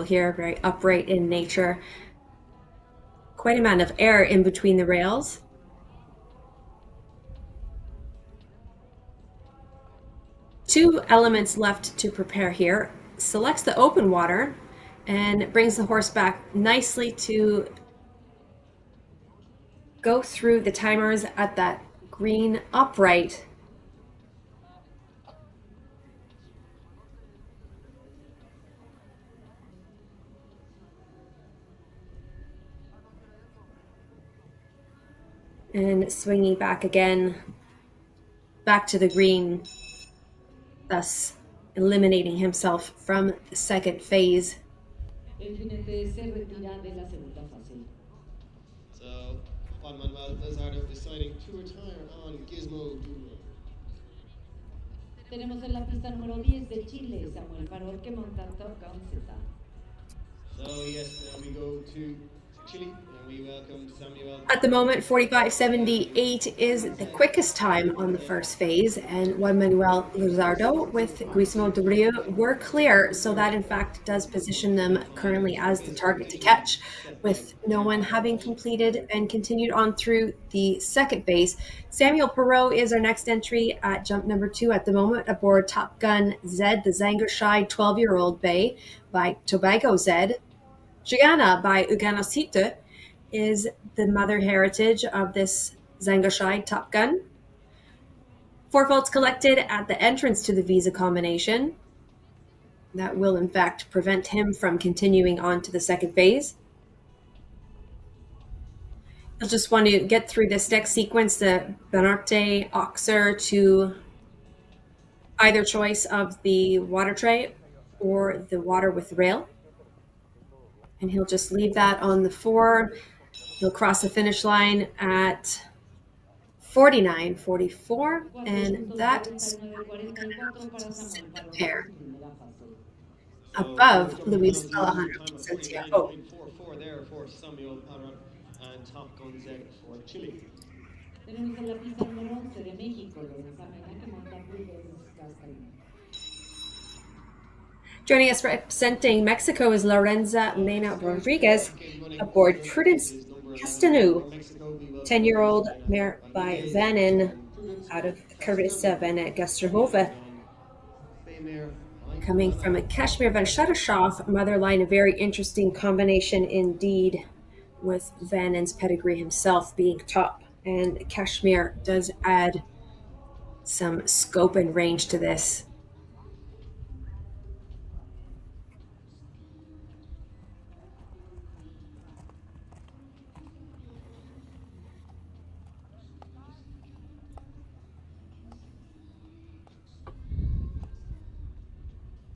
here, very upright in nature. Quite a amount of air in between the rails. Two elements left to prepare here. Selects the open water and brings the horse back nicely to go through the timers at that green upright. And swinging back again, back to the green, thus eliminating himself from the second phase. So Juan Manuel Lizardo deciding to retire on Gizmo Duro. Tenemos en la pista número 10 de Chile, Samuel Farol, que monta Top Gun Z. So yes, now we go to Chile and we welcome Samuel. At the moment, 45.78 is the quickest time on the first phase, and Juan Manuel Luzardo with Guismo de Rio were clear, so that in fact does position them currently as the target to catch, with no one having completed and continued on through the second phase. Samuel Perot is our next entry at jump number 2 at the moment aboard Top Gun Z, the Zangerside 12-year-old bay by Tobago Z. Gigana by Uganasite is the mother heritage of this Zangoshide Top Gun. 4 votes collected at the entrance to the visa combination. That will, in fact, prevent him from continuing on to the second phase. I'll just want to get through this next sequence, the Benarte Oxer to either choice of the water tray or the water with rail. And he'll just leave that on the 4. He'll cross the finish line at 49.44, and that's sit the pair above Luis Alejandro Santiago. 4-4 there for Samuel Parra and Top Gun Z for Chile. Tenemos en la pista número 11 de México, Lorenza Mena, que monta Prudence Castellano. Joining us representing Mexico is Lorenza Mena Rodriguez aboard Prudence Castanu, 10-year-old mare by Vanin out of Carissa Van Gastrahova. Coming from a Kashmir Van Shuttershoff mother line, a very interesting combination indeed, with Vanin's pedigree himself being top. And Kashmir does add some scope and range to this.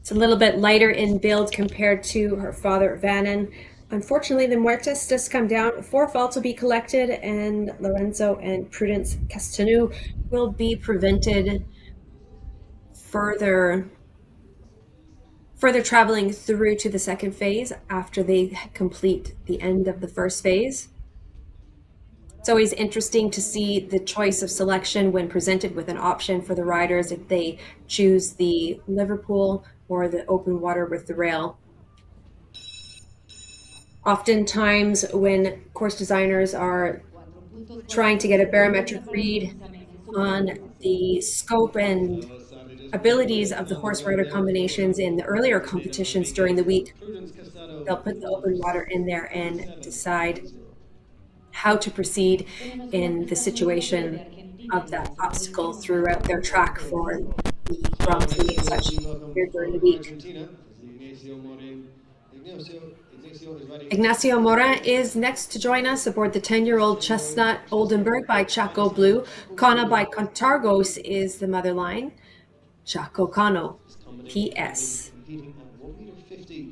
It's a little bit lighter in build compared to her father, Vanin. Unfortunately, the Muertes does come down. 4 faults will be collected, and Lorenzo and Prudence Castanu will be prevented further traveling through to the second phase after they complete the end of the first phase. It's always interesting to see the choice of selection when presented with an option for the riders if they choose the Liverpool or the open water with the rail. Oftentimes, when course designers are trying to get a barometric read on the scope and abilities of the horse rider combinations in the earlier competitions during the week, they'll put the open water in there and decide how to proceed in the situation of that obstacle throughout their track for the Grand Prix and such here during the week. Ignacio Mora is next to join us aboard the 10-year-old Chestnut Oldenburg by Chaco Blue. Kana by Contargos is the mother line. Chaco Cano, PS.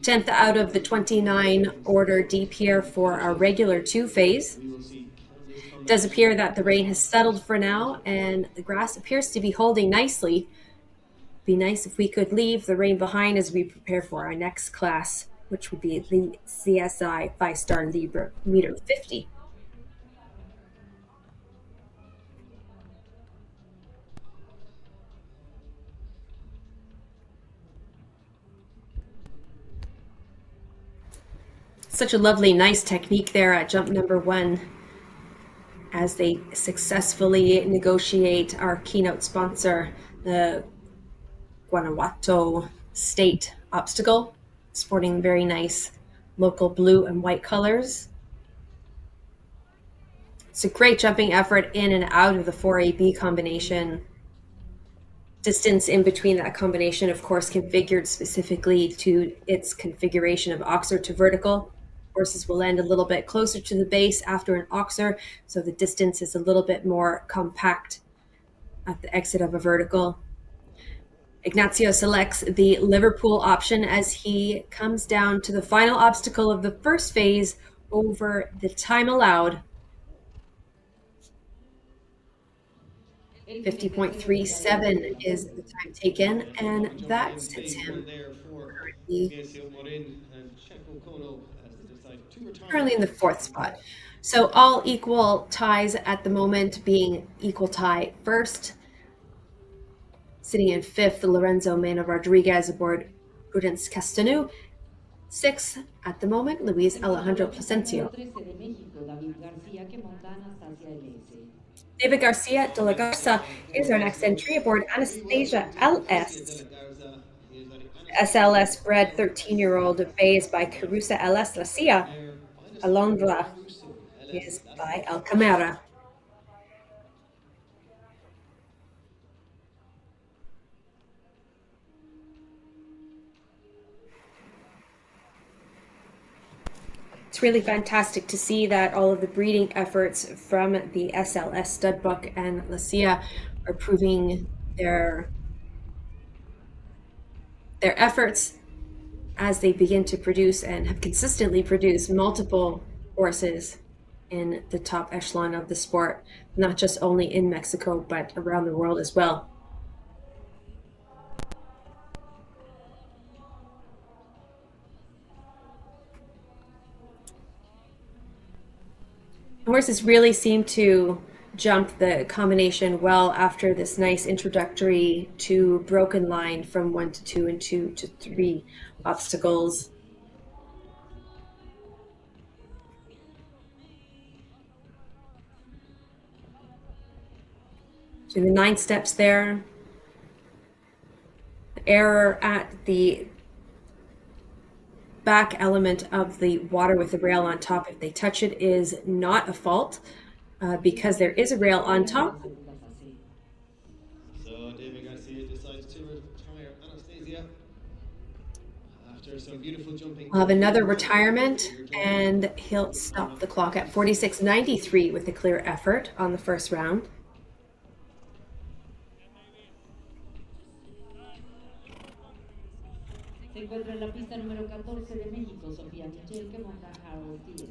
10th out of the 29 order deep here for our regular 2 phase. It does appear that the rain has settled for now, and the grass appears to be holding nicely. Be nice if we could leave the rain behind as we prepare for our next class, which would be the CSI 5-star Libre meter 50. Such a lovely, nice technique there at jump number 1 as they successfully negotiate our keynote sponsor, the Guanajuato State obstacle, sporting very nice local blue and white colors. It's a great jumping effort in and out of the 4AB combination. Distance in between that combination, of course, configured specifically to its configuration of oxer to vertical. Horses will land a little bit closer to the base after an oxer, so the distance is a little bit more compact at the exit of a vertical. Ignacio selects the Liverpool option as he comes down to the final obstacle of the first phase over the time allowed. El jinete cero será el 50.37 ganador is de the time taken, and Lovely that jumping sits phase one him there for currently Ignacio Morin and Checo Kono as they decide to retire currently in the from 4th spot. So all equal ties at the moment, being equal tie first. Sitting in 5th, Lorenzo Mena Rodriguez aboard Prudence Castanu. 6th at the moment, Luis Se encuentra Alejandro la pista número Plasencia. 13 de México, David García, que monta Anastasia LS. David Garcia de So la next to take Garza on is for our next Mexico, entry aboard we welcome Anastasia David Garcia de la LS. Garza. He is riding Anastasia SLS bred 13-year-old bay is by Carusa LS La Cia. Mare by the side of Alondra Caruso LS is La by Silla. El Camara. It's really fantastic to see that all of the breeding efforts from the SLS Studbook and La Cia are proving their efforts as they begin to produce and have consistently produced multiple horses in the top echelon of the sport, not just only in Mexico, but around the world as well. Horses really seem to jump the combination well after this nice introductory to broken line from 1 to 2 and 2 to 3 obstacles. So the 9 steps there. The error at the back element of the water with the rail on top, if they touch it, is not a fault because there is a rail on top. So David Garcia decides to retire Anastasia after some beautiful jumping. We'll have another retirement, and he'll stop the clock at 46.93 with a clear effort on the first round. Se encuentra en la pista número 14 de México, Sofía Michel, que monta Harold Díez.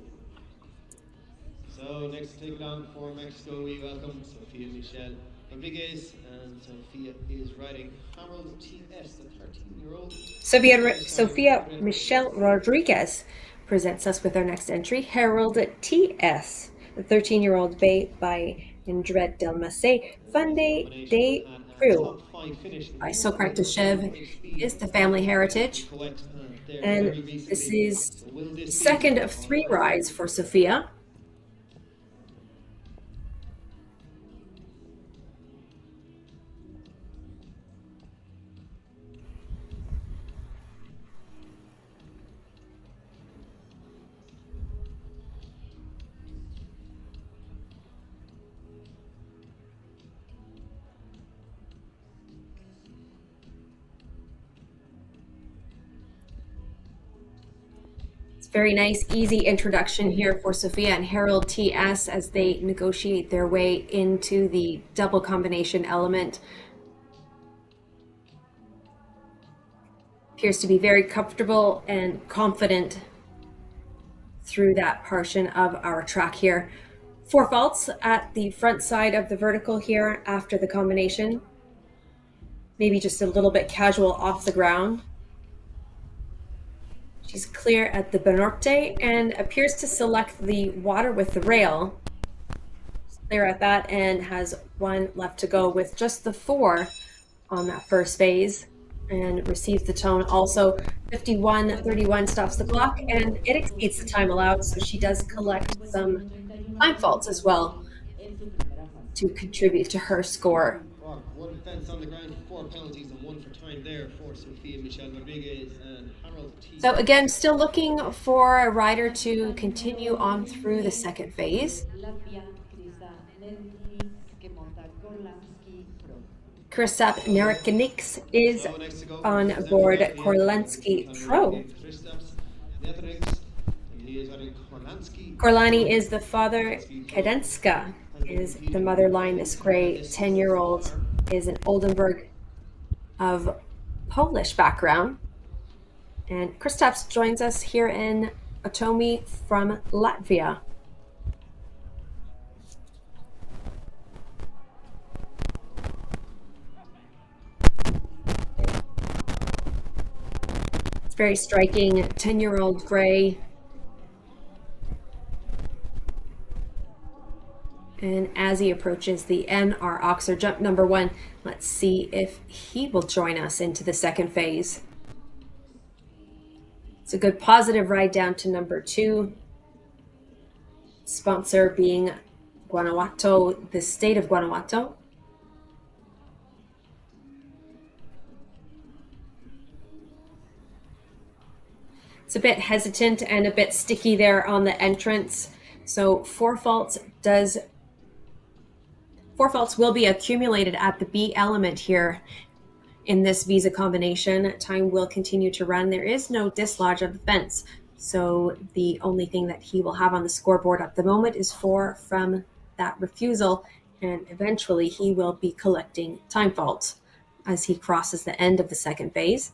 So next to take it on for Mexico, we welcome Sofia Michel Rodriguez, and Sofia is riding Harold TS, the 13-year-old. Sofia Michel Rodriguez presents us with our next entry, Harold TS, the 13-year-old bay by Indred Delmace, Funde de Pru by Sokrat Deshev is the family heritage. And this is second of 3 rides for Sofia. Very nice, easy introduction here for Sofia and Harold TS as they negotiate their way into the double combination element. Appears to be very comfortable and confident through that portion of our track here. 4 faults at the front side of the vertical here after the combination. Maybe just a little bit casual off the ground. She's clear at the Banorte and appears to select the water with the rail. Clear at that and has 1 left to go with just the 4 on that first phase. and receives the tone. Also, 51:31 stops the clock, and it exceeds the time allowed, so she does collect some time faults as well en su primera fase. to contribute to her score. Oh, one fence on the ground, four penalties, and one for time there for Sofia Michelle Rodriguez and Harold So T.S. again, still looking for a rider to continue on through the second phase. Latvia, Krista Nedlis, que monta Gorlansky Pro. Kristaps Nerekinix is So next to go on is Zambia board Latvia, Korlansky Pro. Kristaps Netherex, and he is riding Korlansky Korlani Pro. is the father. Korlansky Pro Kedenska has been is the competing mother line. well in This Canada gray this season so 10-year-old far. is an Oldenburg of Polish background. And Kristaps joins us here in OTOMI from Latvia. It's very striking, 10-year-old gray. And as he approaches the NR Oxer jump number 1, let's see if he will join us into the second phase. It's a good positive ride down to number 2. Sponsor being Guanajuato, the state of Guanajuato. It's a bit hesitant and a bit sticky there on the entrance. So four faults will be accumulated at the B element here in this visa combination. Time will continue to run. There is no dislodge of the fence. So the only thing that he will have on the scoreboard at the moment is 4 from that refusal. And eventually he will be collecting time faults as he crosses the end of the second phase.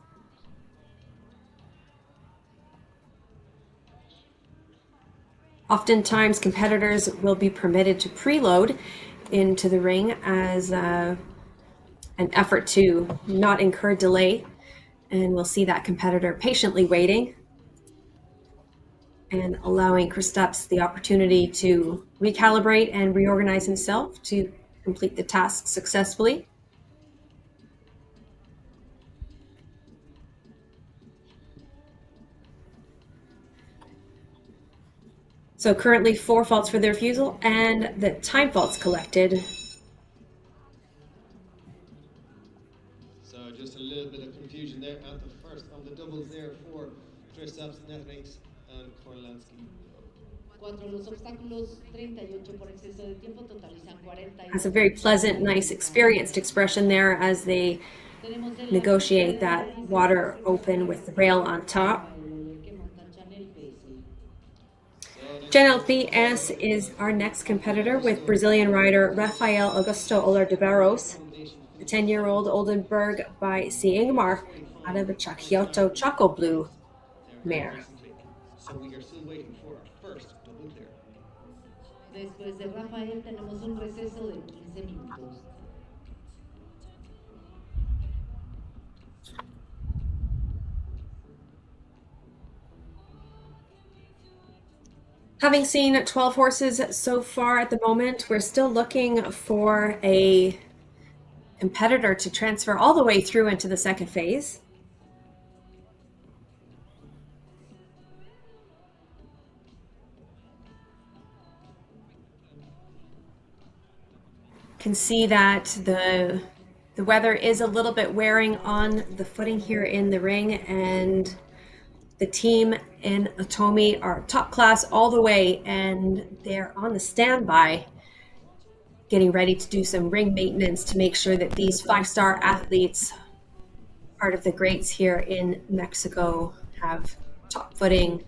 Oftentimes, competitors will be permitted to preload into the ring as an effort to not incur delay. And we'll see that competitor patiently waiting and allowing Kristaps the opportunity to recalibrate and reorganize himself to complete the task successfully. So currently 4 faults for the refusal and the time faults collected. So just a little bit of confusion there at the first of the doubles there for Kristaps Netherex and Korlansky. Cuatro, los obstáculos 38 por exceso de tiempo totalizan 40. Has a very pleasant, nice, experienced expression there as they negotiate that water open with the rail on top. Channel PS is our next competitor with Brazilian rider Rafael Augusto Olardebaros, the 10-year-old Oldenburg by Ingmar out of the Chakioto Choco Blue mare. So we are still waiting for our first double clear. Después de Rafael tenemos un receso de 15 minutos. Having seen 12 horses so far at the moment, we're still looking for a competitor to transfer all the way through into the second phase. Can see that the weather is a little bit wearing on the footing here in the ring, and the team in OTOMI are top class all the way, and they're on the standby getting ready to do some ring maintenance to make sure that these 5-star athletes, part of the greats here in Mexico, have top footing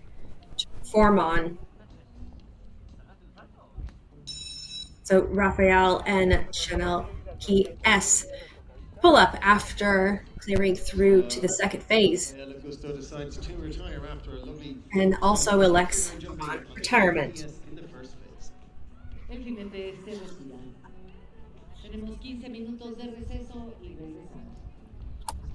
to perform on. So Rafael and Chanel PS pull up after clearing through to the second phase, Gusto decides to retire after a lovely and also elects jumping on on retirement. in the first phase. El jinete se retira. Tenemos 15 minutos de receso y regresamos.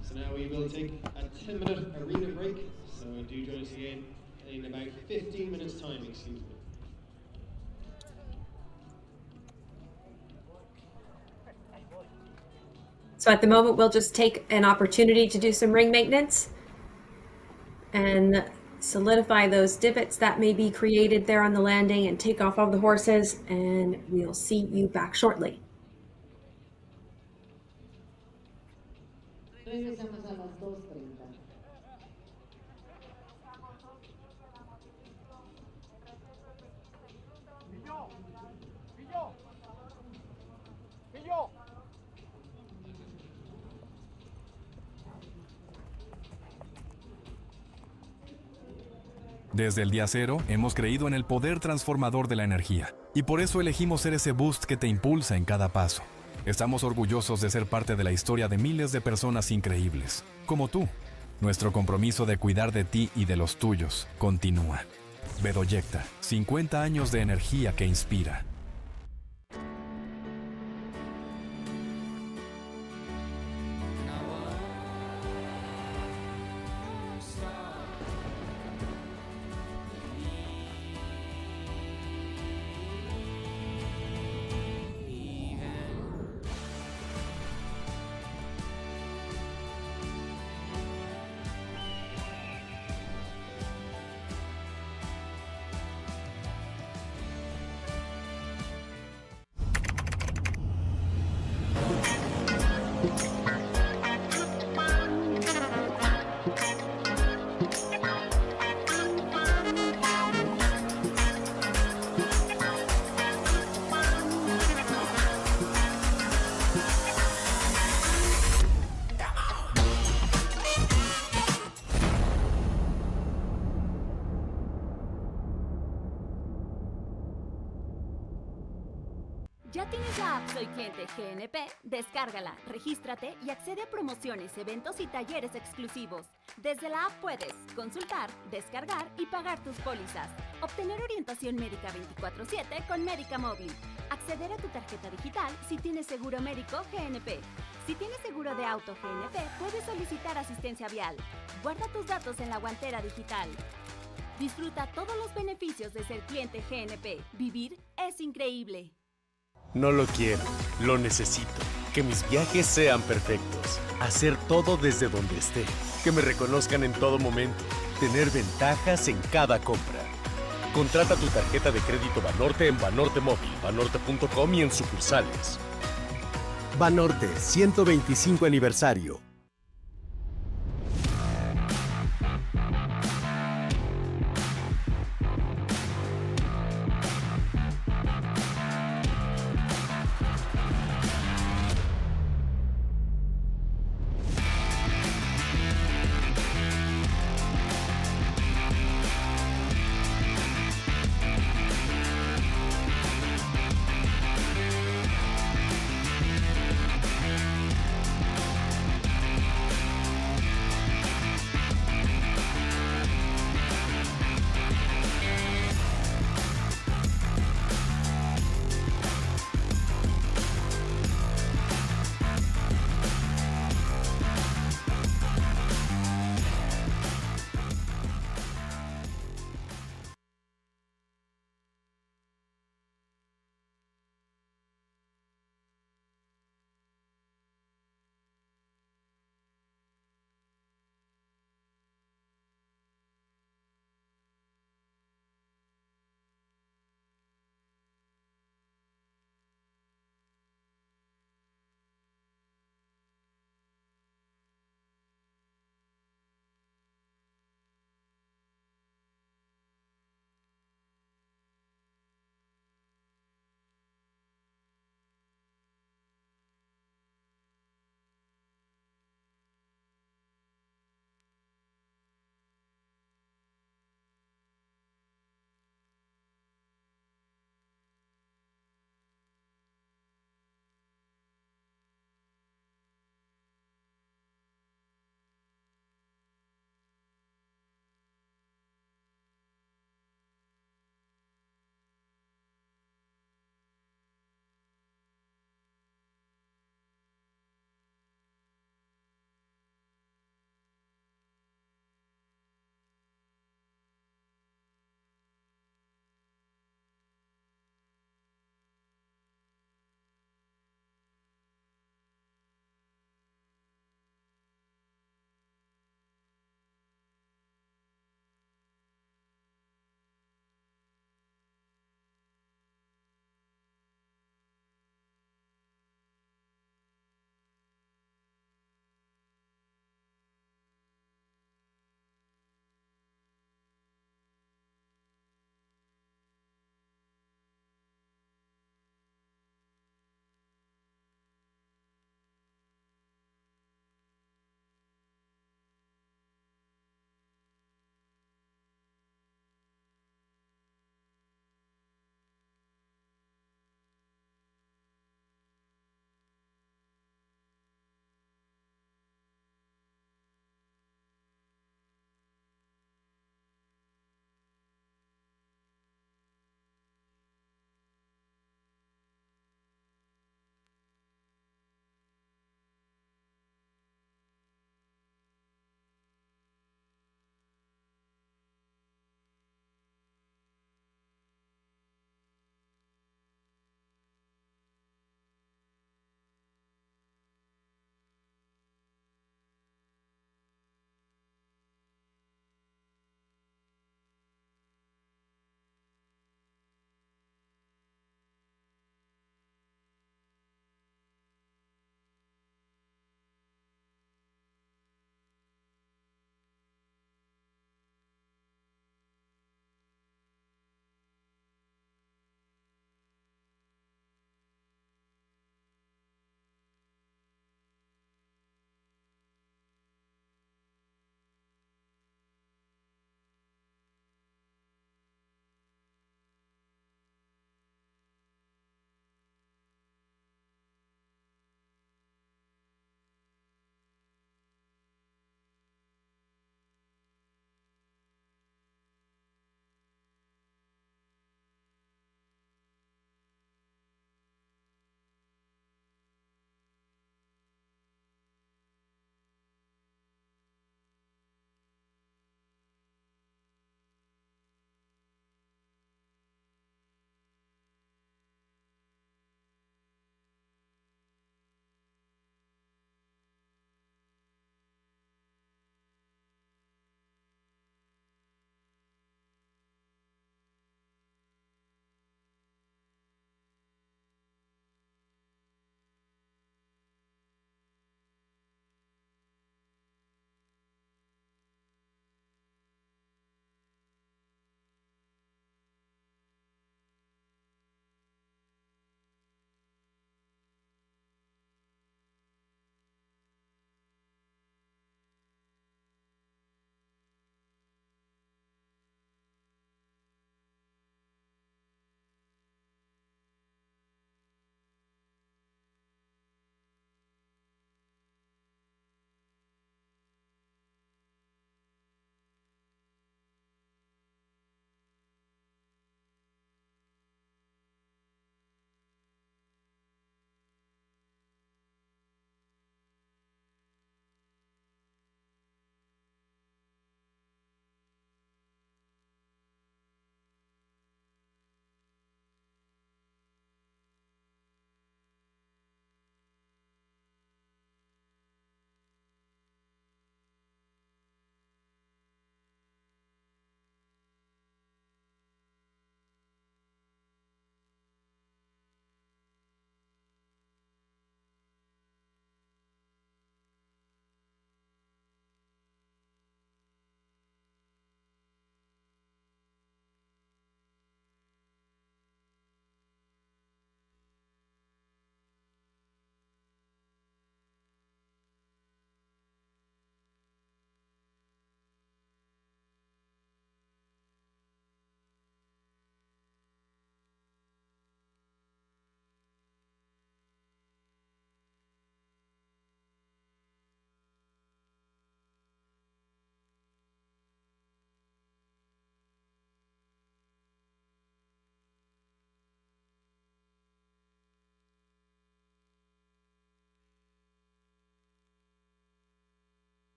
So now we will take a 10-minute arena break. So do join us again in about 15 minutes time, excuse me. So at the moment, we'll just take an opportunity to do some ring maintenance and solidify those divots that may be created there on the landing and take off all the horses, and we'll see you back shortly. Regresamos a las 2:30. Desde el día cero, hemos creído en el poder transformador de la energía, y por eso elegimos ser ese boost que te impulsa en cada paso. Estamos orgullosos de ser parte de la historia de miles de personas increíbles, como tú. Nuestro compromiso de cuidar de ti y de los tuyos continúa. Bedoyecta, 50 años de energía que inspira. ¿Ya tienes la app Soy Cliente GNP? Descárgala, regístrate y accede a promociones, eventos y talleres exclusivos. Desde la app puedes consultar, descargar y pagar tus pólizas, obtener orientación médica 24/7 con Médica Móvil, acceder a tu tarjeta digital si tienes seguro médico GNP. Si tienes seguro de auto GNP, puedes solicitar asistencia vial. Guarda tus datos en la guantera digital. Disfruta todos los beneficios de ser cliente GNP. Vivir es increíble. No lo quiero, lo necesito. Que mis viajes sean perfectos. Hacer todo desde donde esté. Que me reconozcan en todo momento. Tener ventajas en cada compra. Contrata tu tarjeta de crédito Banorte en Banorte Móvil, banorte.com y en sucursales. Banorte, 125 aniversario.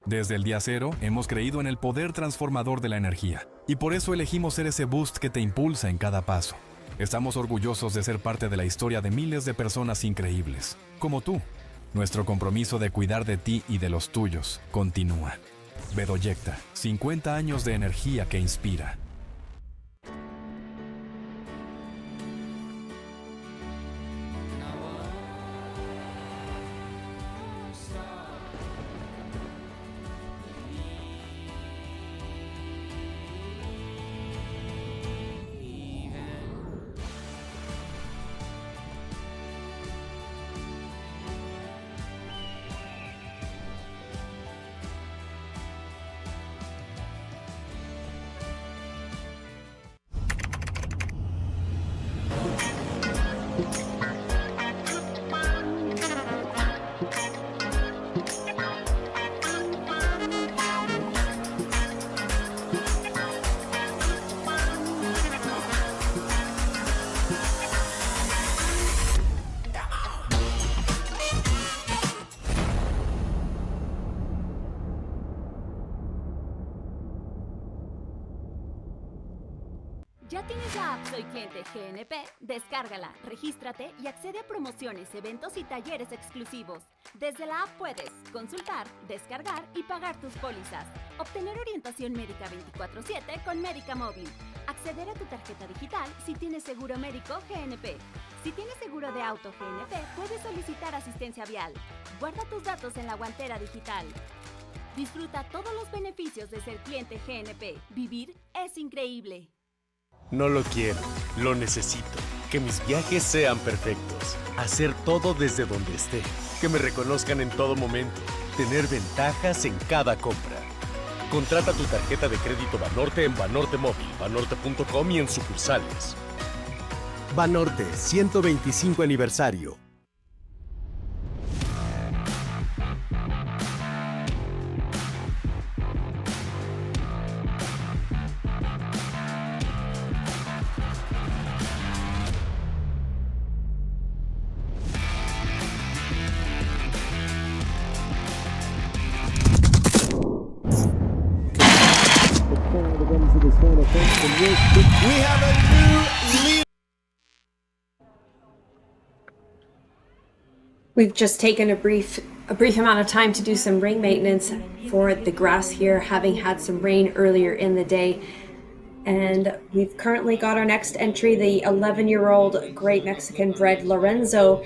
Desde el día cero, hemos creído en el poder transformador de la energía, y por eso elegimos ser ese boost que te impulsa en cada paso. Estamos orgullosos de ser parte de la historia de miles de personas increíbles, como tú. Nuestro compromiso de cuidar de ti y de los tuyos continúa. Bedoyecta, 50 años de energía que inspira. ¿Ya tienes la app Soy Cliente GNP? Descárgala, regístrate y accede a promociones, eventos y talleres exclusivos. Desde la app puedes consultar, descargar y pagar tus pólizas. Obtener orientación médica 24/7 con Médica Móvil. Acceder a tu tarjeta digital si tienes seguro médico GNP. Si tienes seguro de auto GNP, puedes solicitar asistencia vial. Guarda tus datos en la guantera digital. Disfruta todos los beneficios de ser cliente GNP. Vivir es increíble. No lo quiero, lo necesito. Que mis viajes sean perfectos. Hacer todo desde donde esté. Que me reconozcan en todo momento. Tener ventajas en cada compra. Contrata tu tarjeta de crédito Banorte en Banorte Móvil, banorte.com y en sucursales. Banorte 125 aniversario. We've just taken a brief amount of time to do some ring maintenance for the grass here, having had some rain earlier in the day. And we've currently got our next entry, the 11-year-old Great Mexican bred Lorenzo.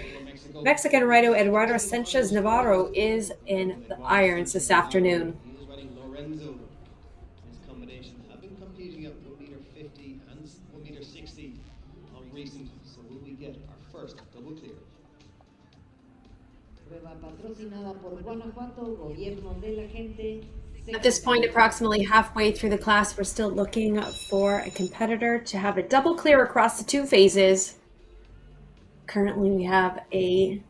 Mexican Rider Eduardo Sanchez Navarro is in the irons this afternoon. He is riding Lorenzo. His combination have been competing at 1m50 and 1m60 on recent. So will we get our first double clear? Prueba patrocinada por Guanajuato, Gobierno de la Gente. At this point, approximately halfway through the class, we're still looking for a competitor to have a double clear across the two phases. Currently, we have a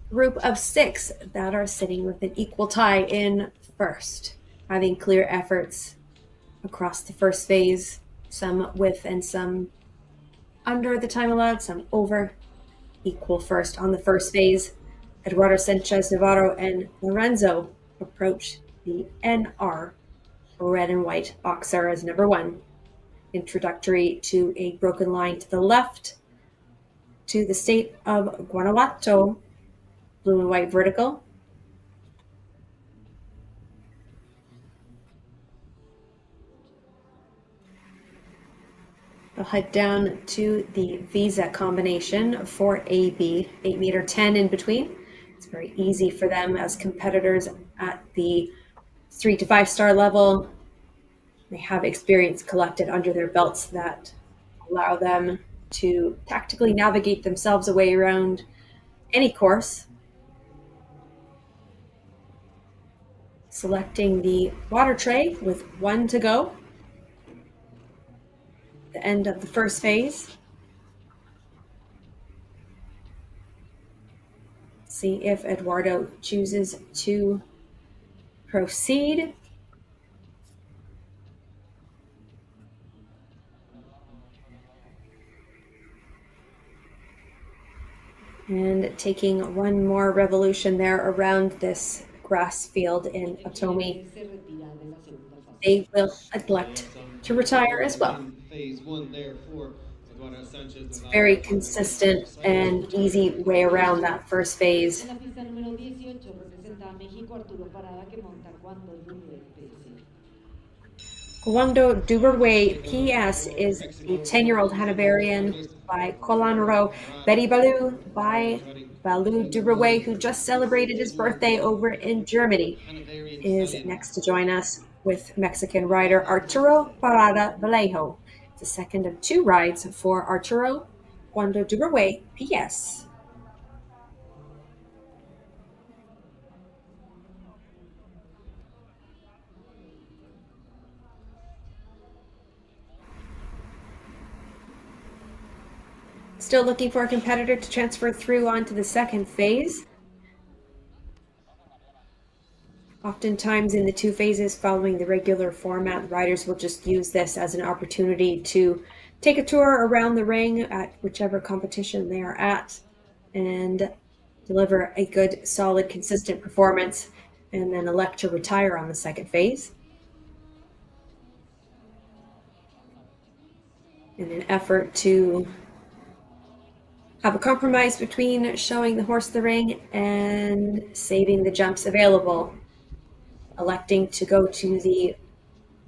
group of 6 that are sitting with an equal tie in first, having clear efforts across the first phase, some with and some under the time allowed, some over. Equal first on the first phase. Eduardo Sanchez Navarro and Lorenzo approach the NR red and white boxer as number 1. Introductory to a broken line to the left, to the state of Guanajuato, blue and white vertical. They'll head down to the Visa combination for AB, 8m10 in between. It's very easy for them as competitors at the 3 to 5 star level. They have experience collected under their belts that allow them to tactically navigate themselves away around any course. Selecting the water tray with 1 to go. The end of the first phase. See if Eduardo chooses to proceed. And taking one more revolution there around this grass field in Otomi, Se retira de la segunda fase. they will elect Yeah, some to good retire performance as well. in phase one there for Eduardo Sanchez It's a Navarro very on the left consistent side of and the turn. easy way around Ecuestre. that first phase. En la pista número 18 representa a México Arturo Parada que monta cuando dure PS. Guando Next Duberway take on PS for is a Mexico, 10-year-old Luis Eduardo Hanoverian Andres by Navarro Colanro Parada. Betty Balou Navarro by riding Balou in number Duberway, who just celebrated his 61 birthday over in Germany, for Hanoverian is Stallion. next to join us with Mexican rider Arturo Parada Vallejo. The second of two rides for Arturo Guando Duberway PS. Still looking for a competitor to transfer through onto the second phase. Oftentimes in the two phases following the regular format, riders will just use this as an opportunity to take a tour around the ring at whichever competition they are at and deliver a good, solid, consistent performance, and then elect to retire on the second phase. In an effort to have a compromise between showing the horse the ring and saving the jumps available, electing to go to the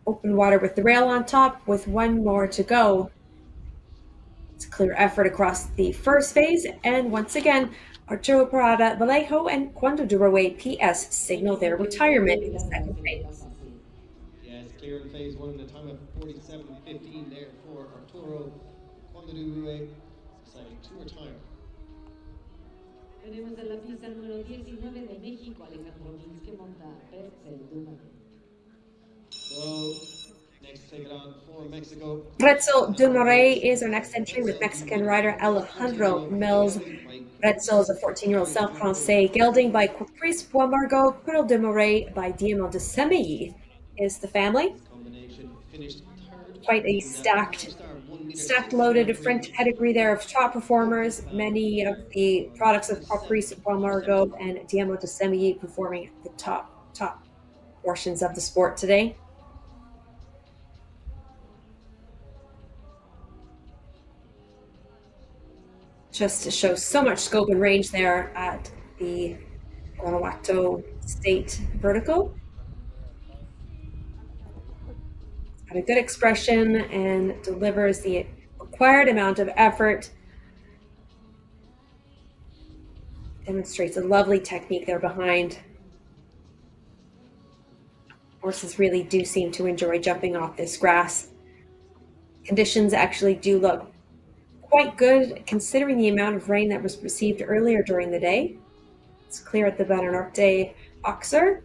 open water with the rail on top with one more to go. It's a clear effort across the first phase, and once again, Arturo Parada Vallejo and Cuando Duraway PS signal their retirement in the second phase. Yeah, it's clear in phase one, the time of 47:15 there for Arturo Quandadurue, deciding to retire. Tenemos en la pista número 19 de México Alejandro Mills que monta Bertzel Dumaret. So, next to take it on for Mexico. Pretzel Alejandro Dumoret Mills. is our next entry with Pretzel Mexican Dumoret, rider Alejandro 14-year-old Mills. gelding by Pretzel is a 14-year-old South Francais gelding by Caprice Boismargot. Pretzel Dumoret by Diamant de Semilly is the family. This combination finished third Quite a in that stacked, 1 meter loaded 63 French pedigree there of top performers. foot-pound Many of winner the on products of the Caprice 7th of Boismargot September. and Diamant de Semilly performing at the top portions of the sport today. Just to show so much scope and range there at the Guanajuato State Vertical. Got a good expression and delivers the required amount of effort. Demonstrates a lovely technique there behind. Horses really do seem to enjoy jumping off this grass. Conditions actually do look quite good considering the amount of rain that was received earlier during the day. It's clear at the Banorte Boxer,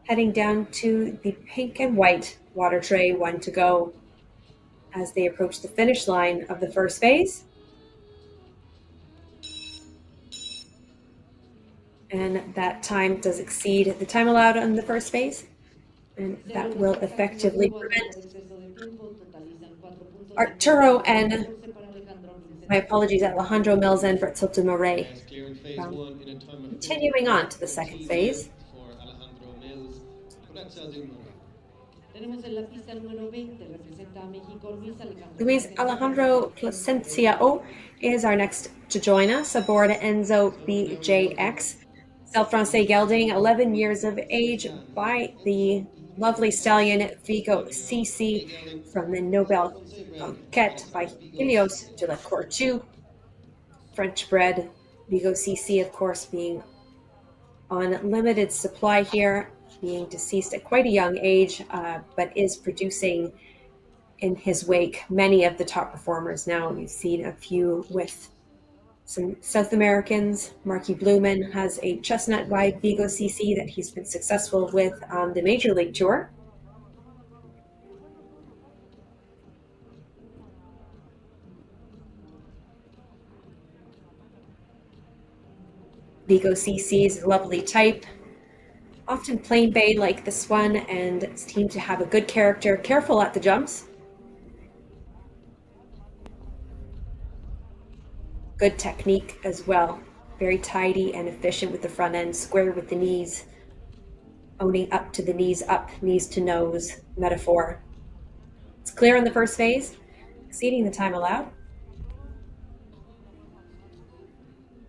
heading down to the pink and white water tray, one to go as they approach the finish line of the first phase. And that time does exceed the time allowed on the first phase, and that will effectively prevent Arturo and, my apologies, Alejandro Mills and Bertzel Dumoret Yes, clear in phase from one in a time of continuing on to the second 54:14 phase. for Alejandro Mills. Pretzel Dumoret. Tenemos en la pista número 20 representa a México Luis Alejandro Plasenciao is our next to join us aboard Enzo BJX. South Francais gelding, 11 years of age, by the lovely stallion Vigo CC from the Nobel Conquête by Helios de la Courtue. French bred, Vigo CC, of course, being on limited supply here, being deceased at quite a young age, but is producing in his wake many of the top performers now. We've seen a few with some South Americans. Marky Blumen has a chestnut by Vigo CC that he's been successful with on the Major League Tour. Vigo CC is a lovely type, often plain bay like this one, and seems to have a good character, careful at the jumps. Good technique as well. Very tidy and efficient with the front end, square with the knees. owning up to the knees up, knees to nose metaphor. It's clear in the first phase, exceeding the time allowed.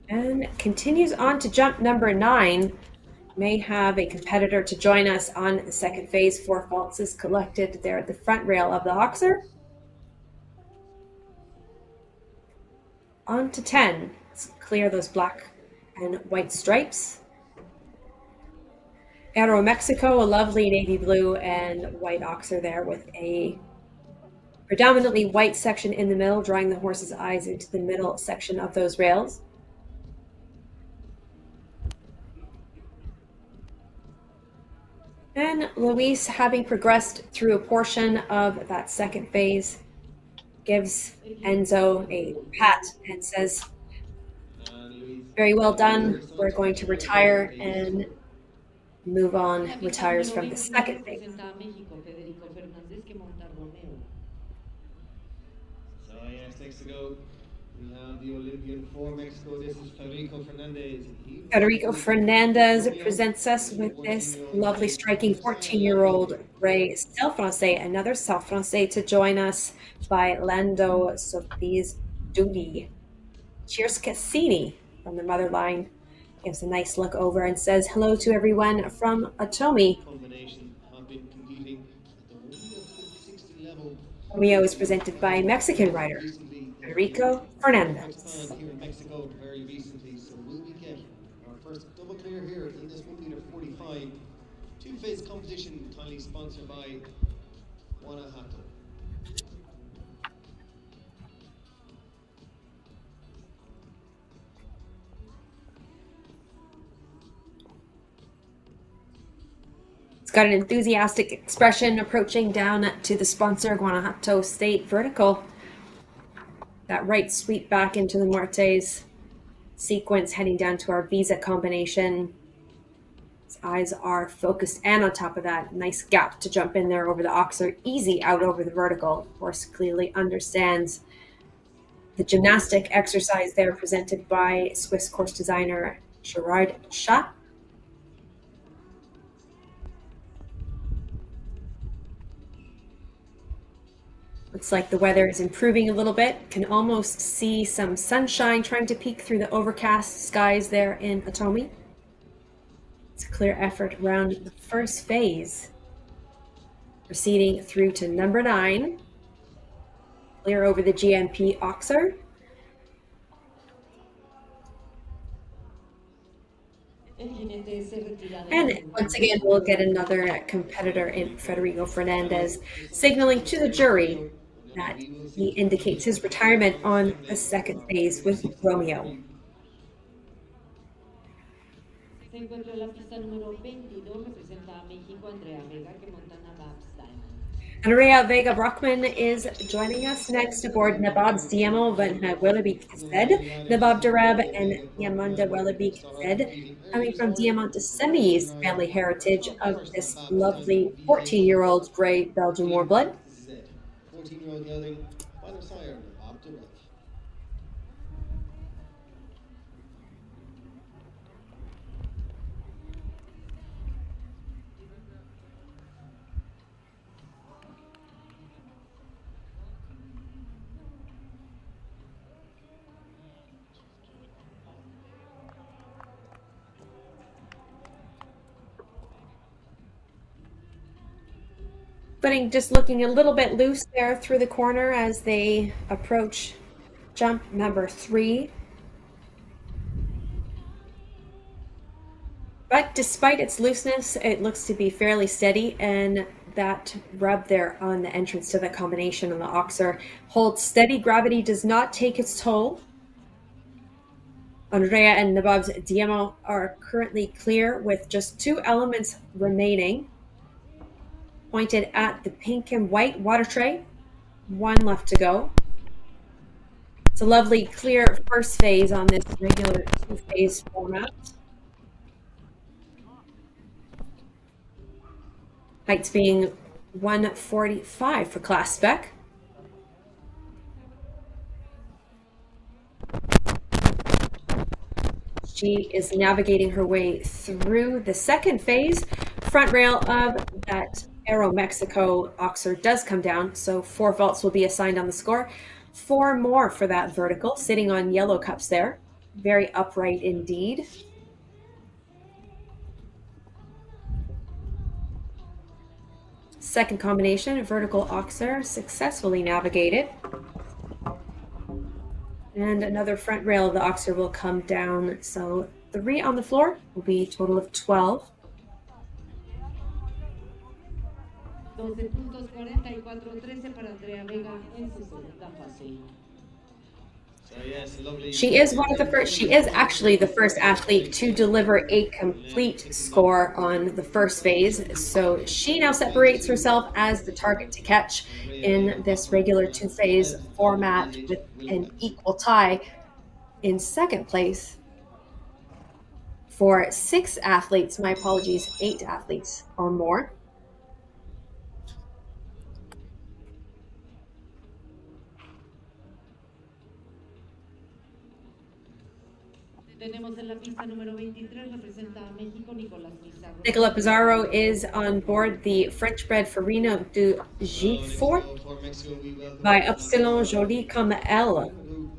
And continues on to jump number 9. May have a competitor to join us on the second phase. 4 faults is collected there at the front rail of the Oxer. On to 10. Let's clear those black and white stripes. Aero Mexico, a lovely navy blue and white Oxer there with a predominantly white section in the middle, drawing the horse's eyes into the middle section of those rails. And Luis, having progressed through a portion of that second phase, gives Enzo a pat and says, very well done. We're going to retire and move on. Retires from the second phase. So yes, next to go, we have the Olympian for Mexico. This is Federico Fernandez. Federico Fernandez presents us with this lovely, striking 14-year-old Ray Self-Francais, another Self-Francais to join us by Lando Sophie's Duty. Cheers Cassini from the mother line. Gives a nice look over and says hello to everyone from OTOMI. Combination have been competing at the 160 level. Romeo is presented by Mexican rider Federico Fernandez. Here in Mexico very recently, so will we get our first double clear here in this 1 meter 45 two-phase competition, kindly sponsored by GUANAJUATO. It's got an enthusiastic expression approaching down to the sponsor, Guanajuato State Vertical. That right sweep back into the Muertes sequence, heading down to our Visa combination. His eyes are focused, and on top of that, nice gap to jump in there over the Oxer, easy out over the vertical. Horse clearly understands the gymnastic exercise there presented by Swiss course designer Gerard Chat. Looks like the weather is improving a little bit. Can almost see some sunshine trying to peek through the overcast skies there in OTOMI. It's a clear effort around the first phase. Proceeding through to number 9. Clear over the GMP Oxer. And once again, we'll get another competitor in Federico Fernandez, signaling to the jury that he indicates his retirement on the second phase with Romeo. Andrea Vega Brockman is joining us next aboard Nabab's Diamo Van Wellebeek Zed, Nabab Darab and Diamanda Wellebeek Zed, coming from Diamante Semi's family heritage of this lovely 14-year-old gray Belgian warblood. 14-year-old gelding by their sire, Nabab Darab. Footing just looking a little bit loose there through the corner as they approach jump number 3. But despite its looseness, it looks to be fairly steady, and that rub there on the entrance to the combination on the Oxer holds steady. Gravity does not take its toll. Andrea and Nabab's Diamo are currently clear with just 2 elements remaining, pointed at the pink and white water tray. 1 left to go. It's a lovely clear first phase on this regular 2-phase format. Heights being 145 for class spec. She is navigating her way through the second phase. front rail of that Aeromexico Oxer does come down, so 4 vaults will be assigned on the score. 4 more for that vertical, sitting on yellow cups there. Very upright indeed. Second combination, vertical Oxer, successfully navigated. And another front rail of the Oxer will come down, so 3 on the floor will be a total of 12. 12 puntos, 44-13 para Andrea Vega en su segunda fase. She is one of the first. She is actually the first athlete to deliver a complete score on the first phase. So she now separates herself as the target to catch in this regular 2-phase format with an equal tie in second place for 6 athletes. My apologies, 8 athletes or more. Tenemos en la pista número 23, representa a México, Nicolás Pizarro. Nicola Pizarro is on board the French-bred Farina du Gifort by Upsilon Jolie comme Elle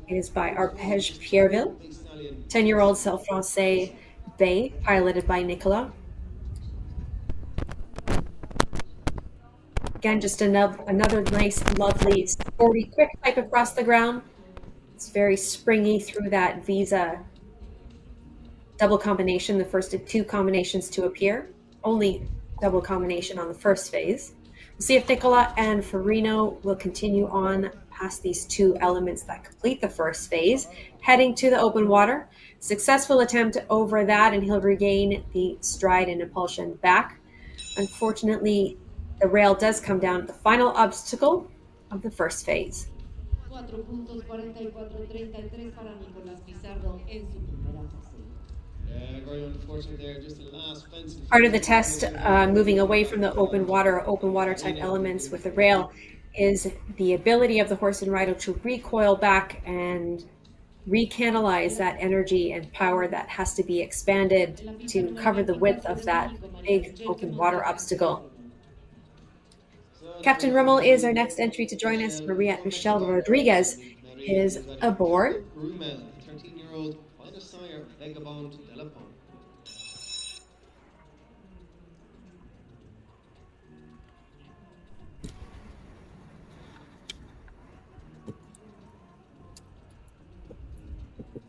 is by Arpège Pierreville. 10-year-old Self Francais Bay, piloted by Nicola. Again, just another nice, lovely, sporty, quick pipe across the ground. It's very springy through that Visa double combination, the first of 2 combinations to appear. Only double combination on the first phase. We'll see if Nicola and Farino will continue on past these 2 elements that complete the first phase, heading to the open water. Successful attempt over that, and he'll regain the stride and impulsion back. Unfortunately, the rail does come down at the final obstacle of the first phase. 4 puntos, 44-33 para Nicolás Pizarro en su primera fase. Very unfortunate there, just the last fence. Part of the test, moving away from the open water type elements with the rail, is the ability of the horse and rider to recoil back and recanalize that energy and power that has to be expanded to cover the width of that big open water obstacle. Captain Rummel is our next entry to join us. Maria Michelle Rodriguez is aboard. 13-year-old Sire Vagabond de la Pont.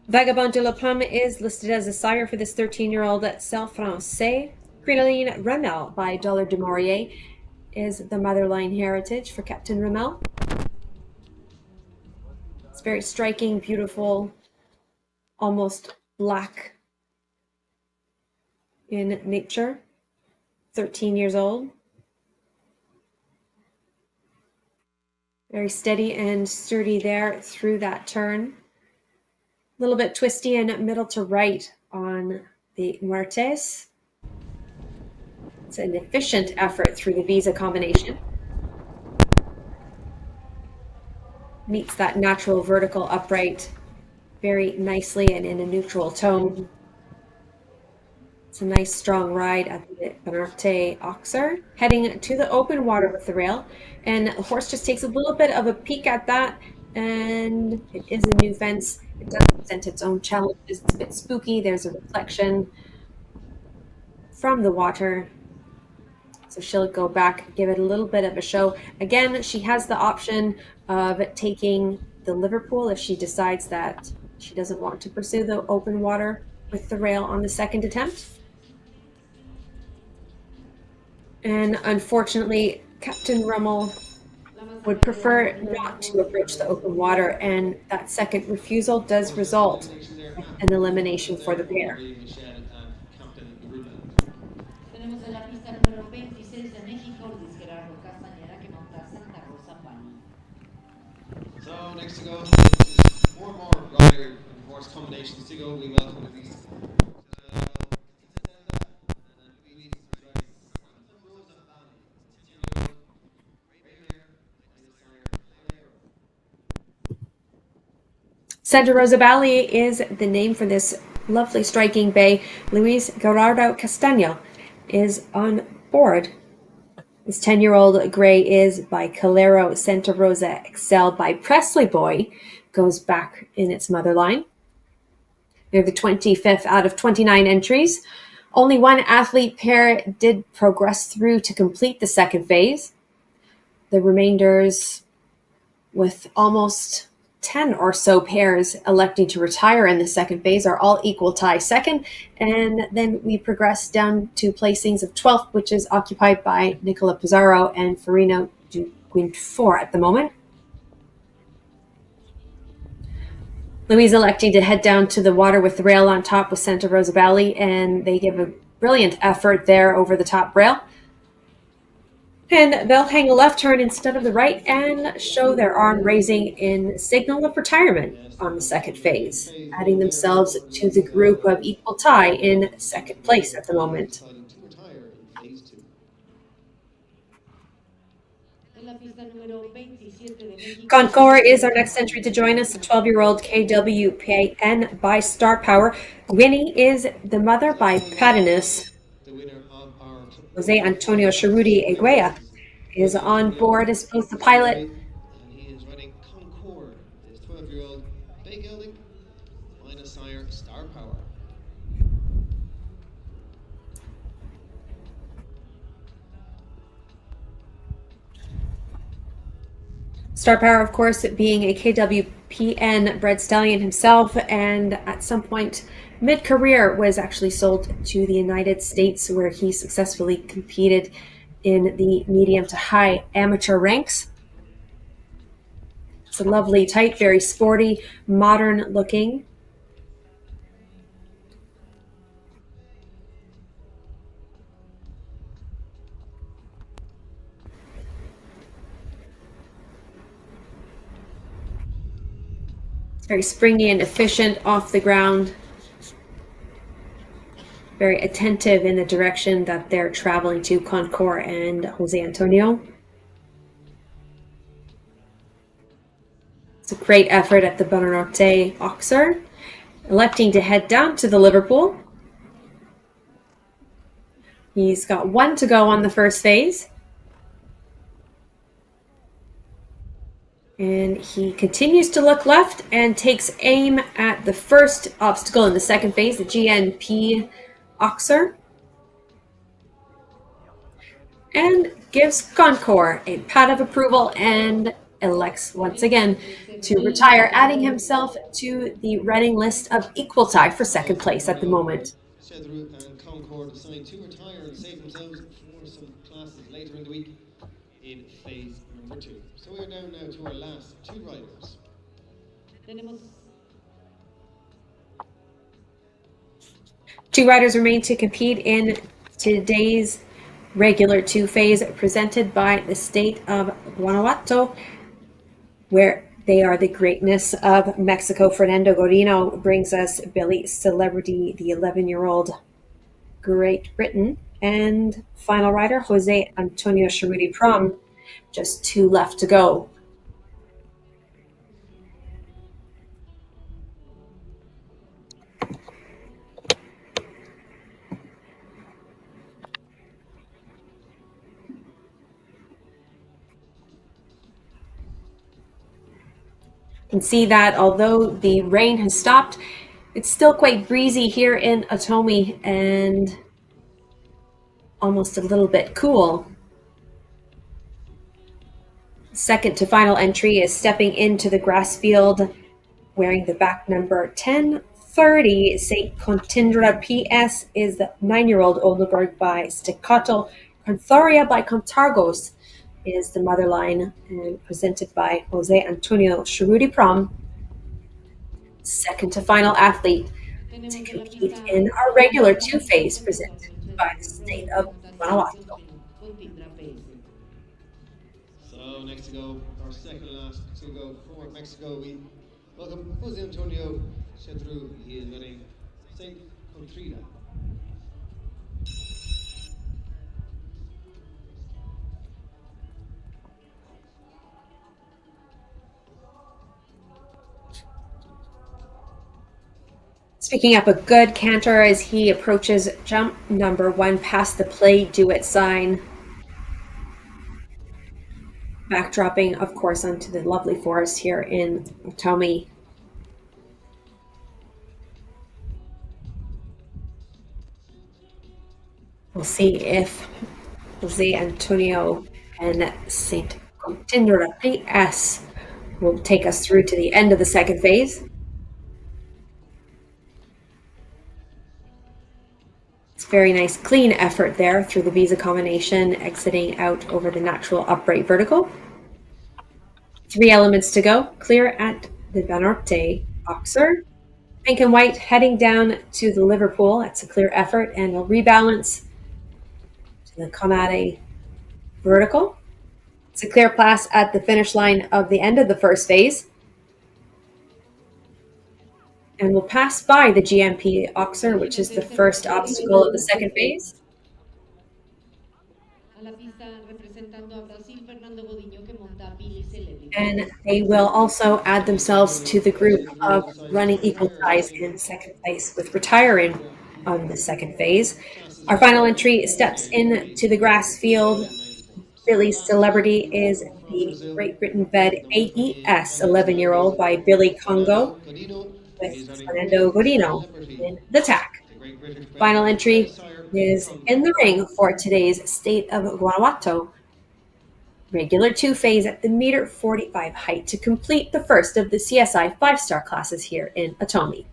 Vagabond de la Pomme is listed as a sire for this 13-year-old Self Francais. Crinoline Ramel by Dollar de Maurier is the motherline heritage for Captain Ramel. It's very striking, beautiful, almost black in nature. 13 years old. Very steady and sturdy there through that turn. A little bit twisty and middle to right on the Muertes. It's an efficient effort through the Visa combination. Meets that natural vertical upright very nicely and in a neutral tone. It's a nice strong ride at the Benarte Oxer, heading to the open water with the rail. And the horse just takes a little bit of a peek at that, and it is a new fence. It does present its own challenges. It's a bit spooky. There's a reflection from the water. So she'll go back, give it a little bit of a show. Again, she has the option of taking the Liverpool if she decides that she doesn't want to pursue the open water with the rail on the second attempt. And unfortunately, Captain Rummel would prefer not to approach the open water, and that second refusal does result in an elimination for the pair. So next to go, more and more rider and horse combinations to go. We welcome these. Santa Rosa Valley is the name for this lovely striking bay. Luis Gerardo Castaño is on board. This 10-year-old gray is by Calero Santa Rosa Excel by Presley Boy, goes back in its mother line. They're the 25th out of 29 entries. Only one athlete pair did progress through to complete the second phase. The remainders, with almost 10 or so pairs electing to retire in the second phase, are all equal tie second. And then we progress down to placings of 12th, which is occupied by Nicola Pizarro and Farino Duguin-4 at the moment. Louise electing to head down to the water with the rail on top with Santa Rosa Valley, and they give a brilliant effort there over the top rail. And they'll hang a left turn instead of the right and show their arm raising in signal of retirement on the second phase, adding themselves to the group of equal tie in second place at the moment. Deciding to retire in phase 2. En la pista número 27 de México. Concours is our next entry to join us, the 12-year-old KWPN by Star Power. Gwynny is the mother by Patinus. The winner of our Jose Antonio Cerruti Eguea is on board as both the pilot. And he is riding Concours, his 12-year-old bay gelding, minus sire Star Power. Star Power, of course, being a KWPN bred stallion himself, and at some point mid-career was actually sold to the United States, where he successfully competed in the medium to high amateur ranks. It's a lovely type, very sporty, modern looking. It's very springy and efficient off the ground. Very attentive in the direction that they're traveling to, Concours and Jose Antonio. It's a great effort at the Bonanorte Oxer, electing to head down to the Liverpool. He's got one to go on the first phase. And he continues to look left and takes aim at the first obstacle in the second phase, the GNP Oxer, and gives Concours a pat of approval and elects once again to retire, adding himself to the running list of equal tie for second place at the moment. Chedru and Concours decide to retire and save themselves for some classes later in the week in phase number 2. So we are down now to our last 2 riders. Tenemos 2 riders remain to compete in today's regular 2 phase presented by the state of Guanajuato, where they are the greatness of Mexico. Fernando Godino brings us Billy Celebrity, the 11-year-old Great Britain, and final rider Jose Antonio Cerruti Prom. Just 2 left to go. You can see that although the rain has stopped, it's still quite breezy here in OTOMI and almost a little bit cool. Second to final entry is stepping into the grass field wearing the back number 1030. St. Contindra PS is the 9-year-old Oldenburg by Staccato. Conthoria by Contargos is the mother line, and presented by Jose Antonio Cerruti Prom. Second to final athlete to compete in our regular 2 phase presented by the state of Guanajuato. So next to go, our second last to go for Mexico, we welcome Jose Antonio Chedru. He is running St. Contrida. It's Picking up a good canter as he approaches jump number 1 past the play do it sign. Backdropping, of course, onto the lovely forest here in Otomi. We'll see if Jose Antonio and Saint Continorati S will take us through to the end of the second phase. It's very nice, clean effort there through the visa combination, exiting out over the natural upright vertical. 3 elements to go. Clear at the Banorte Boxer. Pink and white heading down to the Liverpool. That's a clear effort, and we'll rebalance to the Conade vertical. It's a clear pass at the finish line of the end of the first phase. And we'll pass by the GMP Oxer, which is the first obstacle of the second phase. And they will also add themselves to the group of running equal ties in second place with retiring on the second phase. Our final entry steps into the grass field. Billy's Celebrity is the Great Britain Ved AES 11-year-old by Billy Congo with Fernando Godino in the tack. Final entry is in the ring for today's State of Guanajuato regular 2 phase at the meter 45 height to complete the first of the CSI 5-star classes here in Otomi.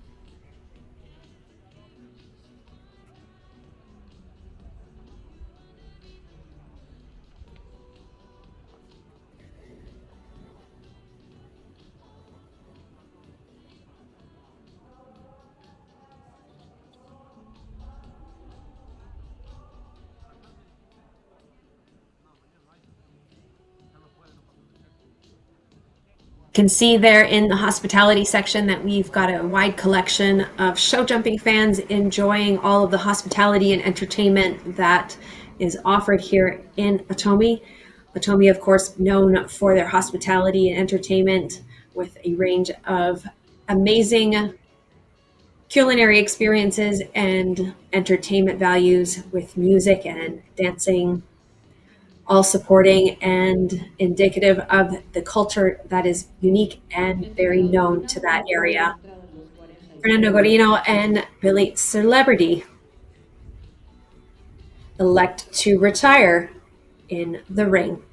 Can see there in the hospitality section that we've got a wide collection of show jumping fans enjoying all of the hospitality and entertainment that is offered here in Otomi. Otomi, of course, known for their hospitality and entertainment with a range of amazing culinary experiences and entertainment values with music and dancing, all supporting and indicative of the culture that is unique and very known to that area. Fernando Godino and Billy Celebrity elect to retire in the ring.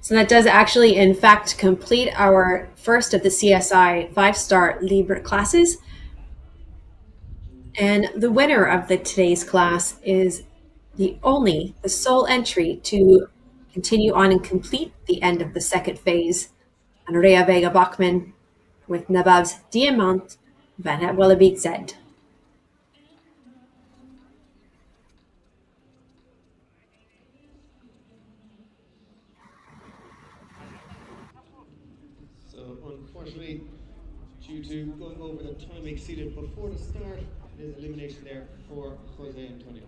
So that does actually, in fact, complete our first of the CSI 5-star Libre classes. And the winner of today's class is the sole entry to continue on and complete the end of the second phase, Andrea Vega Bachmann with Nabab's Diamant Van het Wellebit Z. So unfortunately, due to going over the time exceeded before the start, there's elimination there for Jose Antonio.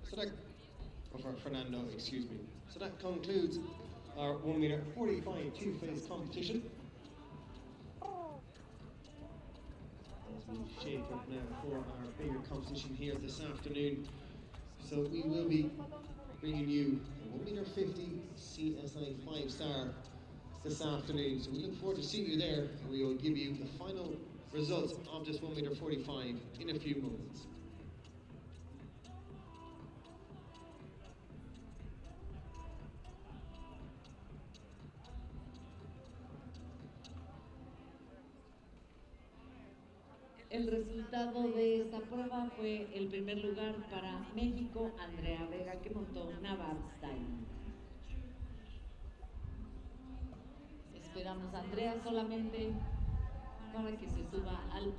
So that, or for Fernando, excuse me. So that concludes our 1 meter 45 2-phase competition. As we shape up now for our bigger competition here this afternoon. So we will be bringing you a 1 meter 50 CSI 5-star this afternoon. So we look forward to seeing you there, and we will give you the final results of this 1 meter 45 in a few moments. El resultado de esta prueba fue el primer lugar para México, Andrea Vega, que montó Navarre Style. Esperamos a Andrea solamente para que se suba al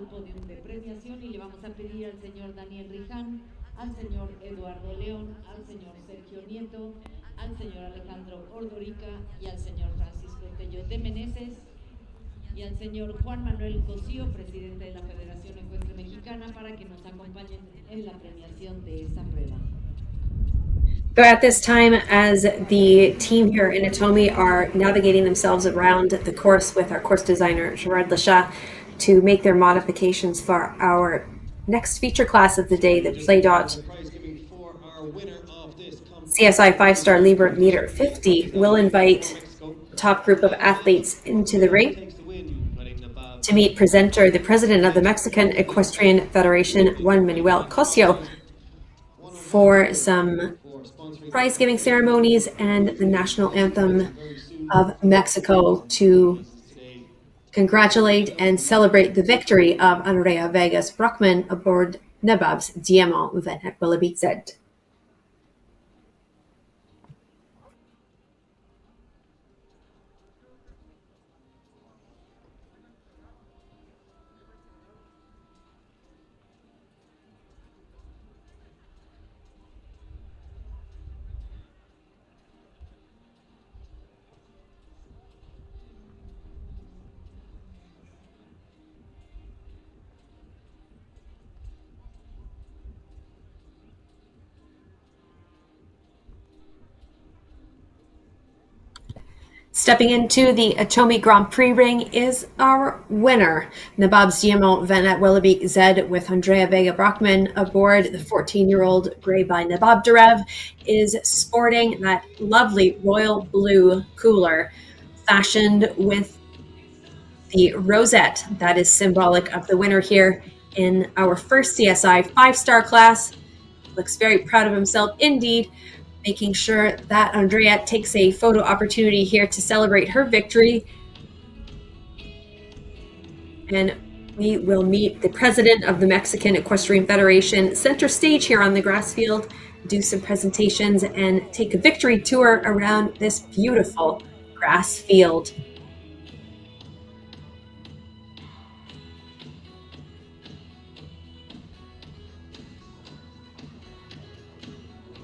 podium de premiación, y le vamos a pedir al señor Daniel Riján, al señor Eduardo León, al señor Sergio Nieto, al señor Alejandro Ordorica y al señor Francisco Tello de Meneses, y al señor Juan Manuel Cosío, presidente de la Federación Ecuestre Mexicana, para que nos acompañen en la premiación de esta prueba. So at this time, as the team here in Otomi are navigating themselves around the course with our course designer, Gerard Lachat, to make their modifications for our next feature class of the day, the Play Dot CSI 5-star Libre Meter 50, will invite the top group of athletes into the ring to meet presenter, the president of the Mexican Equestrian Federation, Juan Manuel Cosio, for some prize-giving ceremonies and the national anthem of Mexico to congratulate and celebrate the victory of Andrea Vegas Brockman aboard Nabab's Diamant Venet Willoughby Z. Stepping into the OTOMI Grand Prix ring is our winner, Nabab's Diamant Venet Willoughby Z with Andrea Vega Brockman aboard. The 14-year-old Grey by Nabab Derev is sporting that lovely royal blue cooler fashioned with the rosette that is symbolic of the winner here in our first CSI 5-star class. Looks very proud of himself indeed, making sure that Andrea takes a photo opportunity here to celebrate her victory. And we will meet the president of the Mexican Equestrian Federation center stage here on the grass field, do some presentations, and take a victory tour around this beautiful grass field.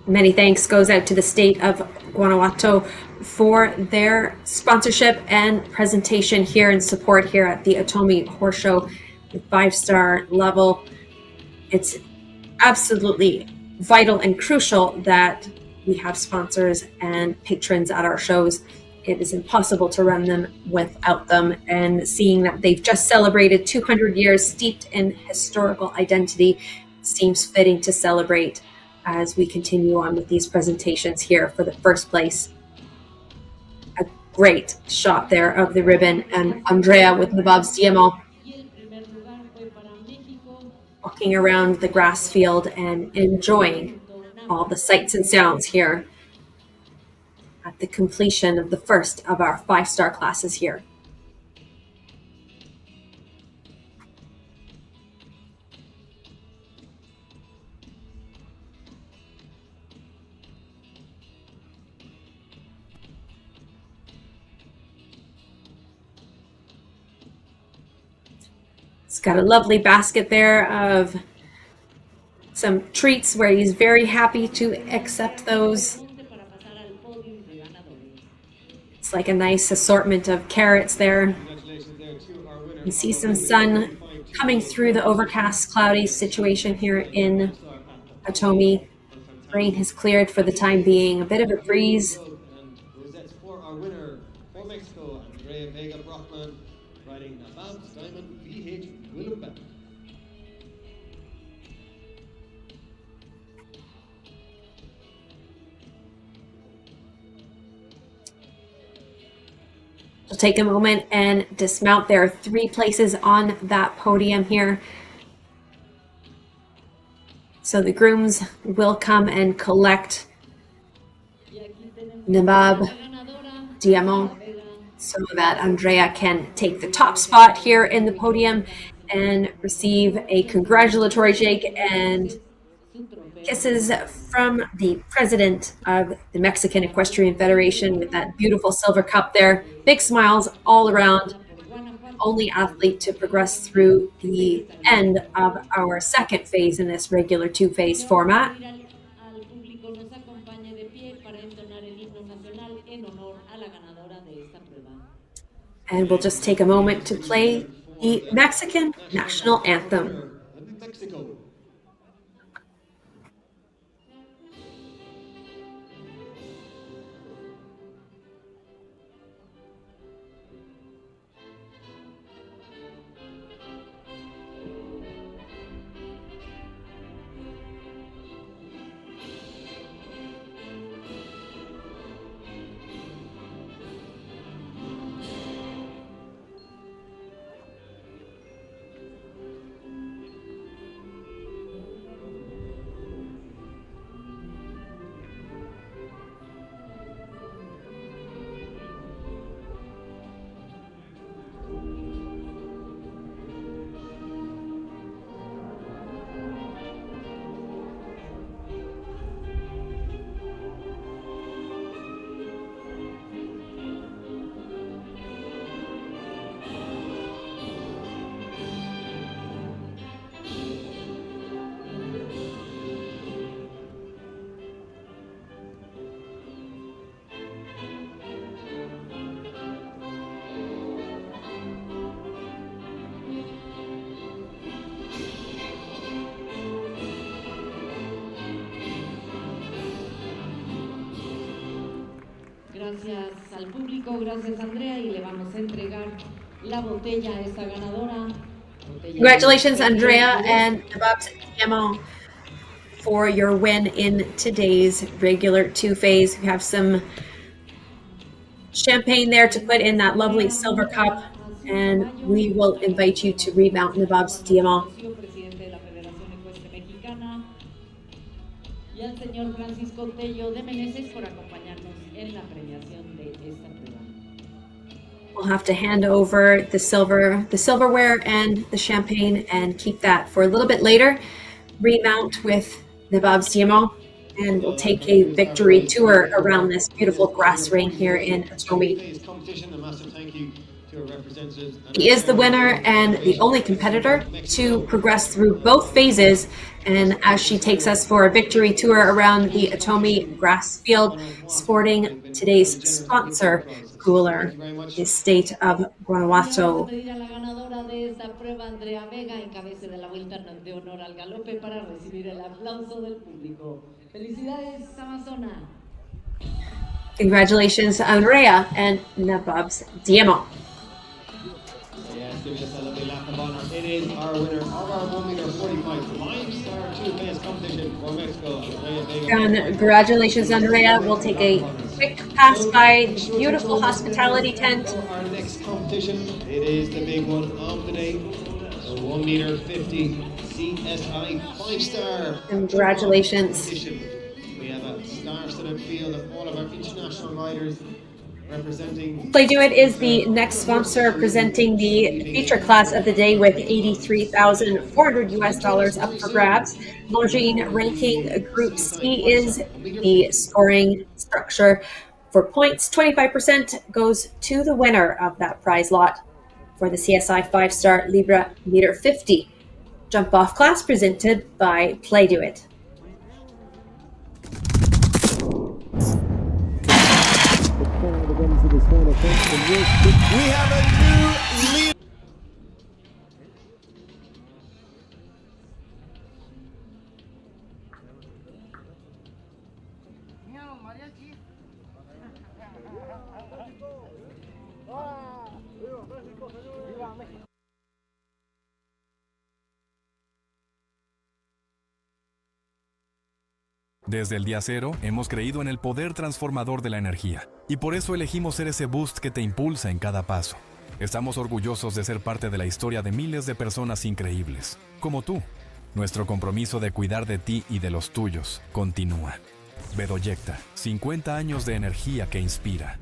Many thanks goes out to the state of Guanajuato for their sponsorship and presentation here and support here at the OTOMI Horse Show, the 5-star level. It's absolutely vital and crucial that we have sponsors and patrons at our shows. It is impossible to run them without them. And seeing that they've just celebrated 200 years steeped in historical identity seems fitting to celebrate as we continue on with these presentations here for the first place. A great shot there of the ribbon and Andrea with Nabab's Diamant walking around the grass field and enjoying all the sights and sounds here at the completion of the first of our 5-star classes here. He's got a lovely basket there of some treats where he's very happy to accept those. It's like a nice assortment of carrots there. You see some sun coming through the overcast, cloudy situation here in OTOMI. Rain has cleared for the time being. A bit of a breeze. For our winner for Mexico, Andrea Vega Brockman, riding Nabab's Diamond VH Willumbeck. We'll take a moment and dismount. There are 3 places on that podium here. So the grooms will come and collect Nabab Diamant so that Andrea can take the top spot here in the podium and receive a congratulatory shake and kisses from the president of the Mexican Equestrian Federation with that beautiful silver cup there. Big smiles all around. Only athlete to progress through the end of our second phase in this regular 2-phase format. And we'll just take a moment to play the Mexican national anthem. Mexico. Gracias al público, gracias Andrea, y le vamos a entregar la botella a esta ganadora. Congratulations, Andrea and Nababs Diamant, for your win in today's regular two-phase. We have some champagne there to put in that lovely silver cup, and we will invite you to remount Nababs Diamant. Presidente de la Federación Ecuestre Mexicana, y al señor Francisco Tello de Meneses por acompañarnos en la premiación de esta prueba. We'll have to hand over the silverware and the champagne and keep that for a little bit later. Remount with Nababs Diamant, and we'll take a victory tour around this beautiful grass ring here in OTOMI. He is the winner and the only competitor to progress through both phases, and as she takes us for a victory tour around the OTOMI grass field, sporting today's sponsor cooler, the state of Guanajuato. Pedir a la ganadora de esta prueba, Andrea Vega, encabece de la vuelta de honor al galope para recibir el aplauso del público. Felicidades, Amazona. Congratulations, Andrea and Nababs Diamant. Yes, give us a lovely lap of honor. It is our winner of our 1m45 5-star two-phase competition for Mexico, Andrea Vega. Congratulations, Andrea. We'll take a quick pass by the beautiful hospitality tent. For our next competition, it is the big one of the day. So 1m50 CSI 5-star. Congratulations. We have a star-studded field of all of our international riders representing. Play Do It is the next sponsor, presenting the feature class of the day with $83,400 up for grabs. Longines ranking Group C is the scoring structure for points. 25% goes to the winner of that prize lot for the CSI 5-star Libre Meter 50 jump off class, presented by Play Do It. We have a new leader. Desde el día cero, hemos creído en el poder transformador de la energía, y por eso elegimos ser ese boost que te impulsa en cada paso. Estamos orgullosos de ser parte de la historia de miles de personas increíbles, como tú. Nuestro compromiso de cuidar de ti y de los tuyos continúa. Bedoyecta, 50 años de energía que inspira.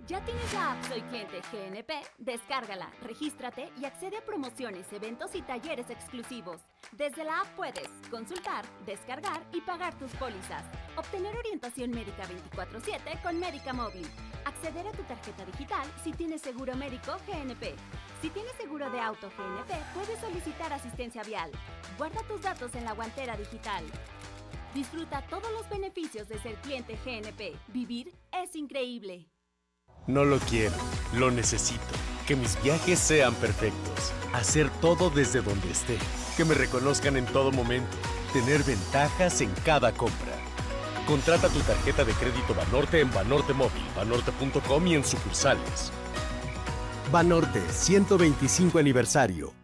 ¿Ya tienes la app Soy Cliente GNP? Descárgala, regístrate y accede a promociones, eventos y talleres exclusivos. Desde la app puedes consultar, descargar y pagar tus pólizas, obtener orientación médica 24/7 con Médica Móvil, acceder a tu tarjeta digital si tienes seguro médico GNP. Si tienes seguro de auto GNP, puedes solicitar asistencia vial. Guarda tus datos en la guantera digital. Disfruta todos los beneficios de ser cliente GNP. Vivir es increíble. No lo quiero, lo necesito. Que mis viajes sean perfectos. Hacer todo desde donde esté. Que me reconozcan en todo momento. Tener ventajas en cada compra. Contrata tu tarjeta de crédito Banorte en Banorte Móvil, banorte.com y en sucursales. Banorte 125 aniversario.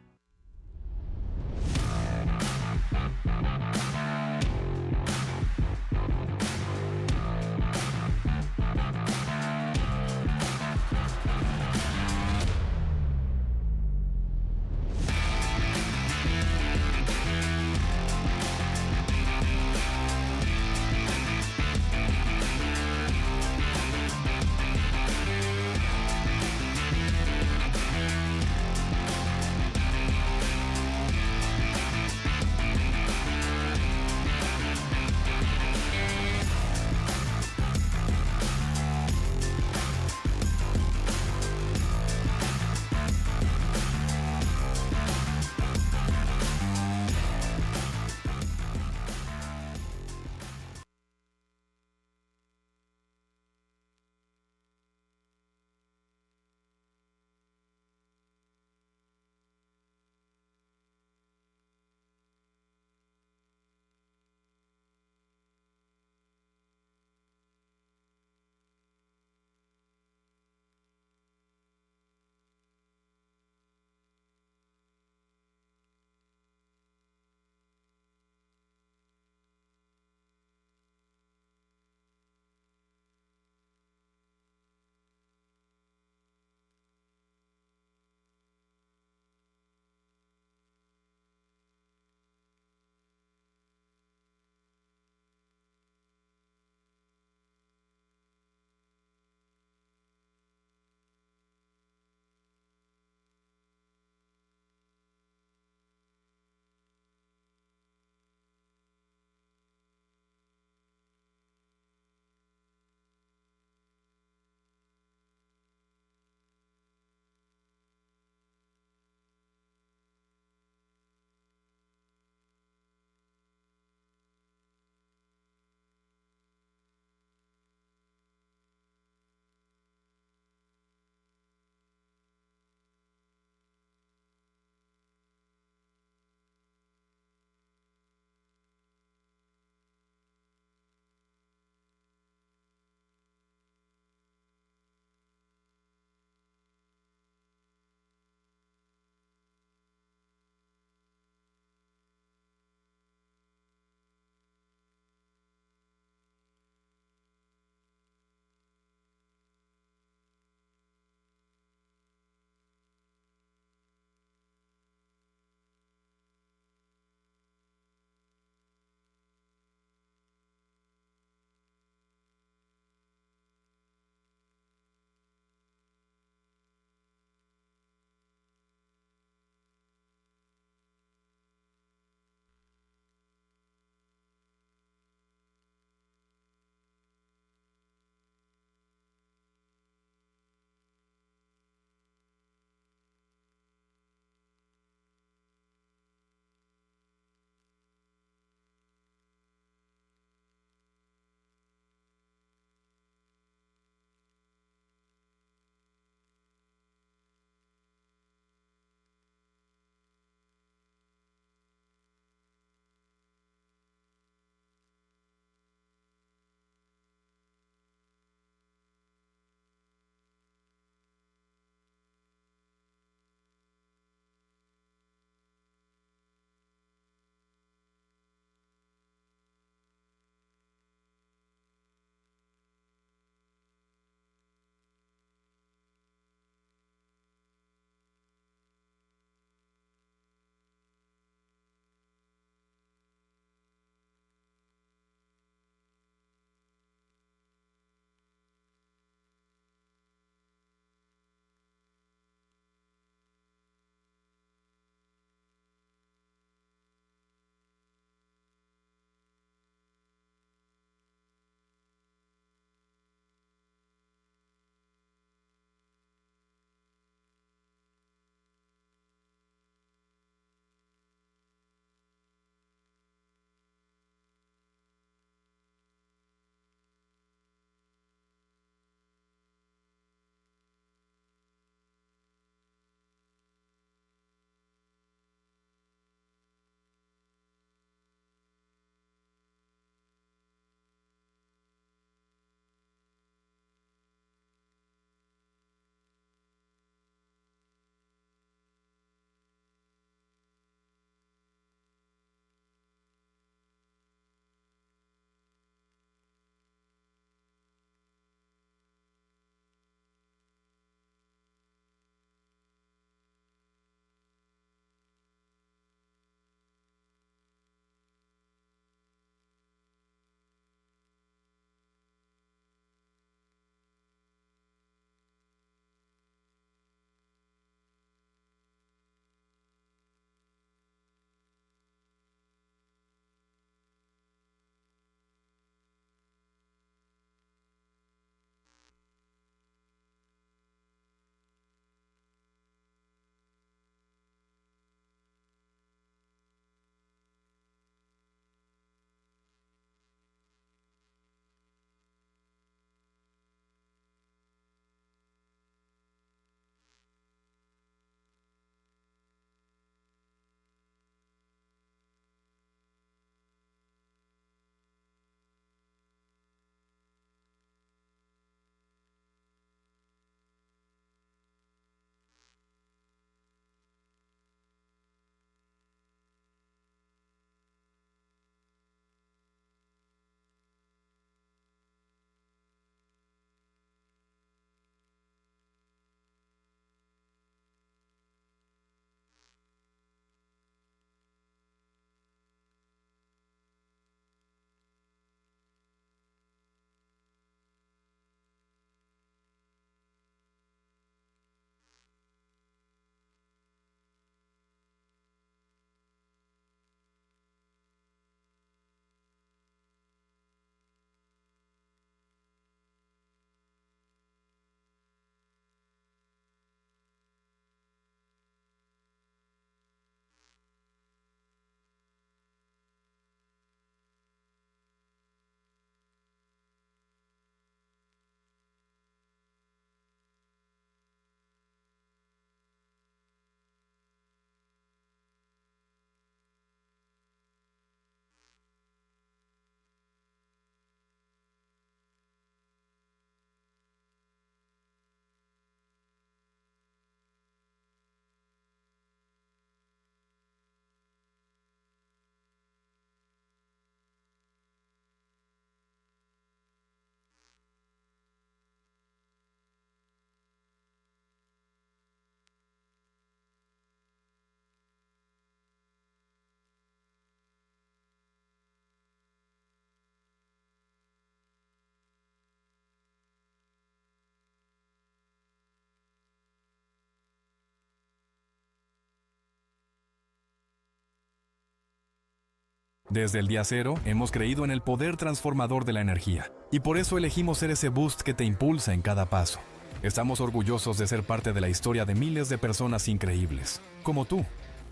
Desde el día cero, hemos creído en el poder transformador de la energía. Y por eso elegimos ser ese boost que te impulsa en cada paso. Estamos orgullosos de ser parte de la historia de miles de personas increíbles, como tú.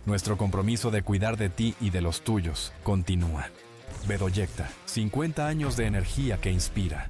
Nuestro compromiso de cuidar de ti y de los tuyos continúa. Bedoyecta, 50 años de energía que inspira.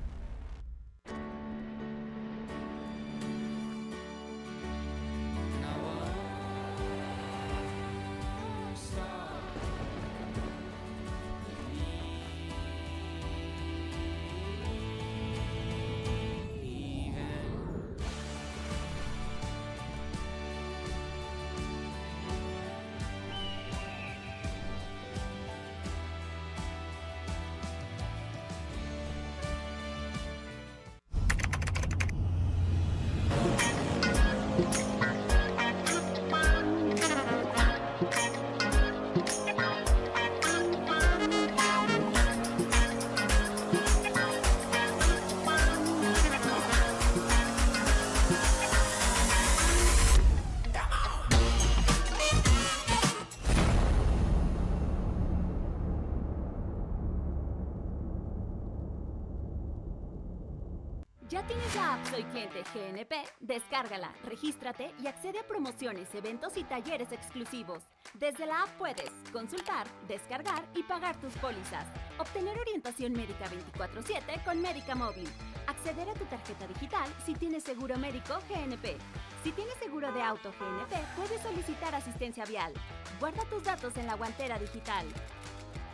¿Ya tienes la app Soy Cliente GNP? Descárgala, regístrate y accede a promociones, eventos y talleres exclusivos. Desde la app puedes consultar, descargar y pagar tus pólizas. Obtener orientación médica 24/7 con Médica Móvil. Acceder a tu tarjeta digital si tienes seguro médico GNP. Si tienes seguro de auto GNP, puedes solicitar asistencia vial. Guarda tus datos en la guantera digital.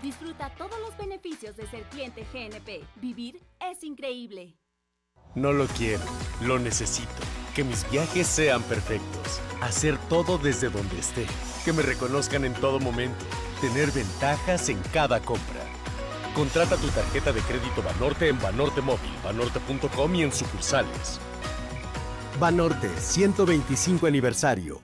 Disfruta todos los beneficios de ser cliente GNP. Vivir es increíble. No lo quiero, lo necesito. Que mis viajes sean perfectos. Hacer todo desde donde esté. Que me reconozcan en todo momento. Tener ventajas en cada compra. Contrata tu tarjeta de crédito Banorte en Banorte Móvil, banorte.com y en sucursales. Banorte 125 aniversario.